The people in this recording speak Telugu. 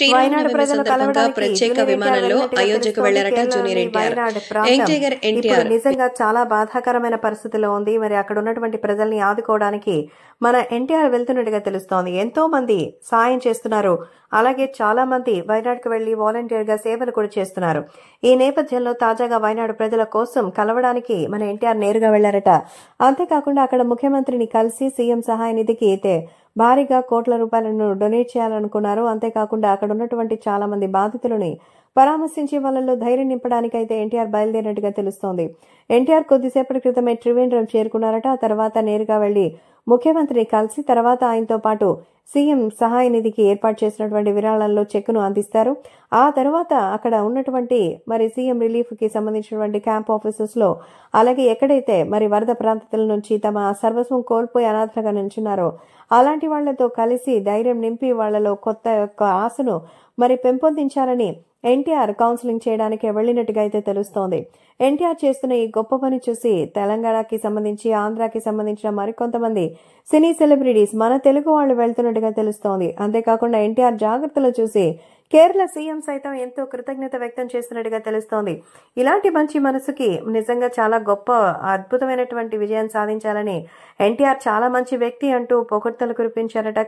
వైనాడు శ్రీరామనవమి ప్రజలు సందర్భంగా కలవడానికి ప్రత్యేక జూనియర్ ఎన్టీఆర్ విమానంలో వెళ్ళినట్టుగా అయోధ్యకు తెలుస్తోంది. వెళ్లారట జూనియర్ కేరళలోని ఎన్టీఆర్. వైనాడు యంగ్ ప్రాంతం టైగర్ ఇప్పుడు ఎన్టీఆర్ నిజంగా చాలా బాధాకరమైన పరిస్థితిలో ఉంది. మరి అక్కడ ఉన్నటువంటి ప్రజల్ని ఆదుకోవడానికి మన ఎన్టీఆర్ వెళ్తున్నట్టుగా తెలుస్తోంది. ఎంతో మంది సాయం చేస్తున్నారు. అలాగే చాలా మంది వైనాడుకు వెళ్లి వాలంటీర్ గా సేవలు కూడా చేస్తున్నారు. ఈ నేపథ్యంలో తాజాగా వైనాడు ప్రజల కోసం కలవడానికి మన ఎన్టీఆర్ నేరుగా వెళ్లారట. అంతేకాకుండా అక్కడ ముఖ్యమంత్రిని కలిసి సీఎం సహాయ నిధికి అయితే భారీగా కోట్ల రూపాయలను డొనేట్ చేయాలనుకున్నారు. అంతేకాకుండా అక్కడ ఉన్నటువంటి చాలా మంది బాధితులని పరామర్శించి వాళ్ళలో ధైర్యం నింపడానికైతే ఎన్టీఆర్ బయలుదేరినట్టుగా తెలుస్తోంది. ఎన్టీఆర్ కొద్దిసేపటి క్రితమే త్రివేంద్రం చేరుకున్నారట. ఆ తర్వాత నేరుగా వెళ్లి ముఖ్యమంత్రిని కలిసి తర్వాత ఆయనతో పాటు సీఎం సహాయ నిధికి ఏర్పాటు చేసినటువంటి విరాళాల్లో చెక్కును అందిస్తారు. ఆ తర్వాత అక్కడ ఉన్నటువంటి మరి సీఎం రిలీఫ్ కి సంబంధించినటువంటి క్యాంప్ ఆఫీసెస్ లో అలాగే ఎక్కడైతే మరి వరద ప్రాంతాల నుంచి తమ సర్వస్వం కోల్పోయి అనాథలుగా నిల్చున్నారో అలాంటి వాళ్లతో కలిసి ధైర్యం నింపి వాళ్లలో కొత్త యొక్క ఆశను మరి పెంపొందించాలని ఎన్టీఆర్ కౌన్సిలింగ్ చేయడానికి వెళ్లినట్టుగా అయితే తెలుస్తోంది. ఎన్టీఆర్ చేస్తున్న ఈ గొప్ప పని చూసి తెలంగాణకి సంబంధించి ఆంధ్రాకి సంబంధించిన మరికొంతమంది సినీ సెలబ్రిటీస్ మన తెలుగు వాళ్ళు వెళ్తున్నట్టుగా తెలుస్తోంది. అంతేకాకుండా ఎన్టీఆర్ జాగ్రత్తలు చూసి కేరళ సీఎం సైతం ఎంతో కృతజ్ఞత వ్యక్తం చేస్తున్నట్టుగా తెలుస్తోంది. ఇలాంటి మంచి మనసుకి నిజంగా చాలా గొప్ప అద్భుతమైనటువంటి విజయం సాధించాలని ఎన్టీఆర్ చాలా మంచి వ్యక్తి అంటూ పొగడ్తలు కురిపించారట.